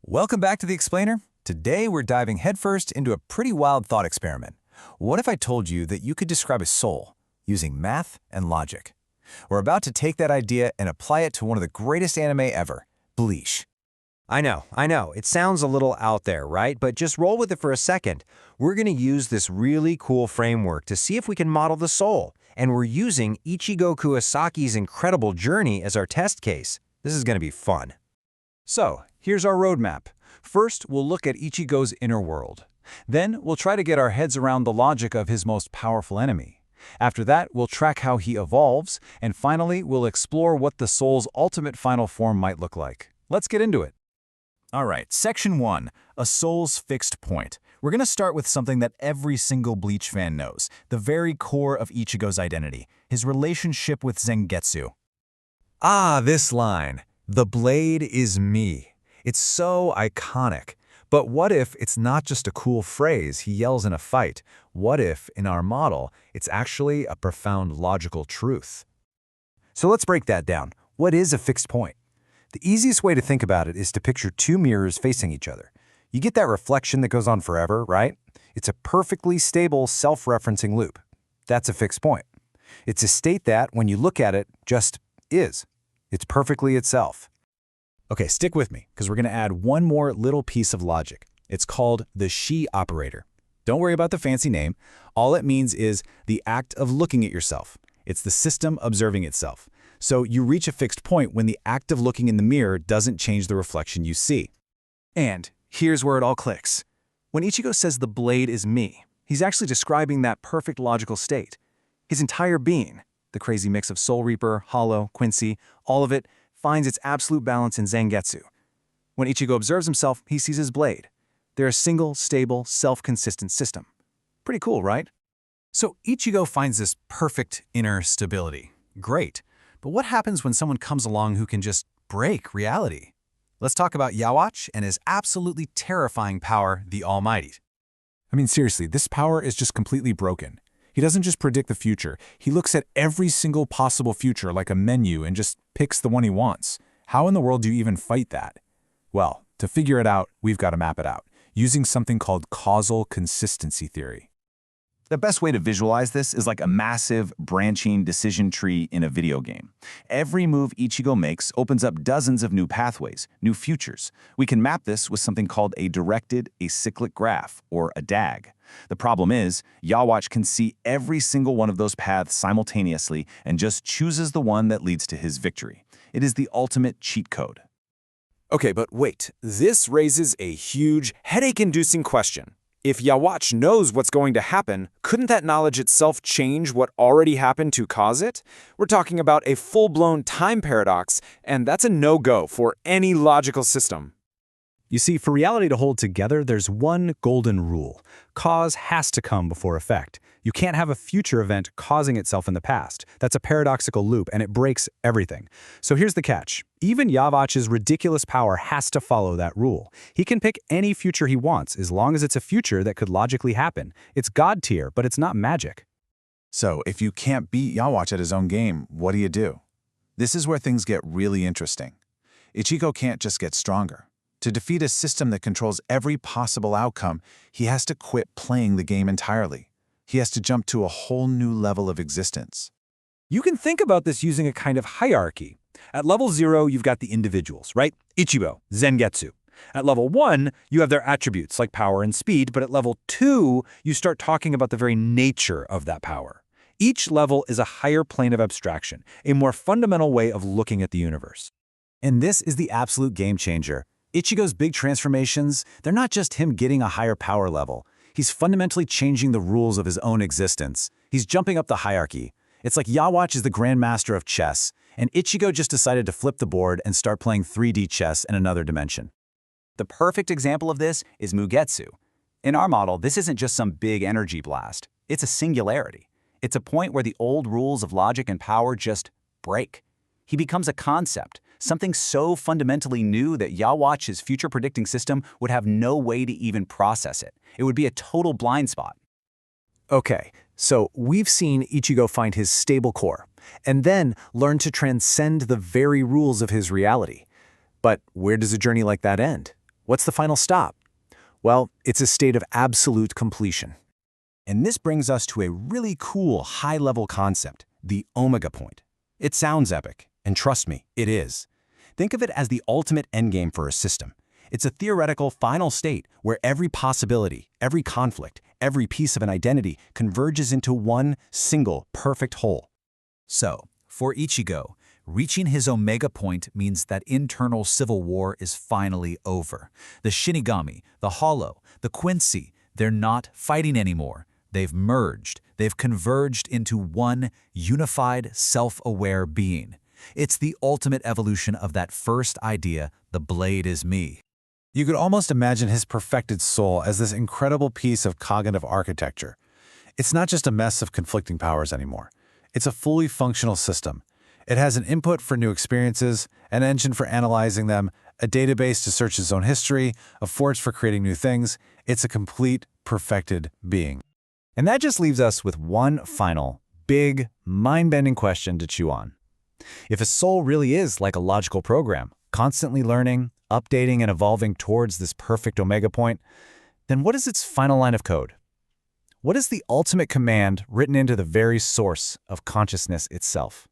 Welcome back to The Explainer. Today we're diving headfirst into a pretty wild thought experiment. What if I told you that you could describe a soul using math and logic? We're about to take that idea and apply it to one of the greatest anime ever, Bleach. I know. It sounds a little out there, right? But just roll with it for a second. We're going to use this really cool framework to see if we can model the soul. And we're using Ichigo Kurosaki's incredible journey as our test case. This is going to be fun. So, here's our roadmap. First, we'll look at Ichigo's inner world. Then, we'll try to get our heads around the logic of his most powerful enemy. After that, we'll track how he evolves, and finally, we'll explore what the soul's ultimate final form might look like. Let's get into it. All right, Section 1, a soul's fixed point. We're going to start with something that every single Bleach fan knows, the very core of Ichigo's identity, his relationship with Zangetsu. Ah, this line, "The blade is me." It's so iconic. But what if it's not just a cool phrase he yells in a fight? What if, in our model, it's actually a profound logical truth? So let's break that down. What is a fixed point? The easiest way to think about it is to picture two mirrors facing each other. You get that reflection that goes on forever, right? It's a perfectly stable, self-referencing loop. That's a fixed point. It's a state that, when you look at it, just is. It's perfectly itself. Okay, stick with me, because we're going to add one more little piece of logic. It's called the she operator. Don't worry about the fancy name. All it means is the act of looking at yourself. It's the system observing itself. So you reach a fixed point when the act of looking in the mirror doesn't change the reflection you see. And here's where it all clicks. When Ichigo says the blade is me, he's actually describing that perfect logical state. His entire being, the crazy mix of Soul Reaper, Hollow, Quincy, all of it, finds its absolute balance in Zangetsu. When Ichigo observes himself, he sees his blade. They're a single, stable, self-consistent system. Pretty cool, right? So Ichigo finds this perfect inner stability. Great. But what happens when someone comes along who can just break reality? Let's talk about Yhwach and his absolutely terrifying power, the Almighty. I mean, seriously, this power is just completely broken. He doesn't just predict the future. He looks at every single possible future like a menu and just picks the one he wants. How in the world do you even fight that? Well, to figure it out, we've got to map it out, using something called causal consistency theory. The best way to visualize this is like a massive, branching decision tree in a video game. Every move Ichigo makes opens up dozens of new pathways, new futures. We can map this with something called a directed acyclic graph, or a DAG. The problem is, Yhwach can see every single one of those paths simultaneously and just chooses the one that leads to his victory. It is the ultimate cheat code. Okay, but wait. This raises a huge, headache-inducing question. If Yhwach knows what's going to happen, couldn't that knowledge itself change what already happened to cause it? We're talking about a full-blown time paradox, and that's a no-go for any logical system. You see, for reality to hold together, there's one golden rule. Cause has to come before effect. You can't have a future event causing itself in the past. That's a paradoxical loop, and it breaks everything. So here's the catch. Even Yhwach's ridiculous power has to follow that rule. He can pick any future he wants, as long as it's a future that could logically happen. It's God tier, but it's not magic. So, if you can't beat Yhwach at his own game, what do? This is where things get really interesting. Ichigo can't just get stronger. To defeat a system that controls every possible outcome, he has to quit playing the game entirely. He has to jump to a whole new level of existence. You can think about this using a kind of hierarchy. At level 0, you've got the individuals, right? Ichigo, Zangetsu. At level 1, you have their attributes like power and speed, but at level 2, you start talking about the very nature of that power. Each level is a higher plane of abstraction, a more fundamental way of looking at the universe. And this is the absolute game changer. Ichigo's big transformations, they're not just him getting a higher power level. He's fundamentally changing the rules of his own existence. He's jumping up the hierarchy. It's like Yhwach is the grandmaster of chess, and Ichigo just decided to flip the board and start playing 3D chess in another dimension. The perfect example of this is Mugetsu. In our model, this isn't just some big energy blast. It's a singularity. It's a point where the old rules of logic and power just break. He becomes a concept, something so fundamentally new that Yhwach's future-predicting system would have no way to even process it. It would be a total blind spot. Okay, so we've seen Ichigo find his stable core, and then learn to transcend the very rules of his reality. But where does a journey like that end? What's the final stop? Well, it's a state of absolute completion. And this brings us to a really cool high-level concept, the omega point. It sounds epic, and trust me, it is. Think of it as the ultimate endgame for a system. It's a theoretical final state where every possibility, every conflict, every piece of an identity converges into one single perfect whole. So, for Ichigo, reaching his omega point means that internal civil war is finally over. The Shinigami, the Hollow, the Quincy, they're not fighting anymore. They've merged. They've converged into one unified, self-aware being. It's the ultimate evolution of that first idea, the blade is me. You could almost imagine his perfected soul as this incredible piece of cognitive architecture. It's not just a mess of conflicting powers anymore. It's a fully functional system. It has an input for new experiences, an engine for analyzing them, a database to search its own history, a forge for creating new things. It's a complete, perfected being. And that just leaves us with one final, big, mind-bending question to chew on. If a soul really is like a logical program, constantly learning, updating, and evolving towards this perfect omega point, then what is its final line of code? What is the ultimate command written into the very source of consciousness itself?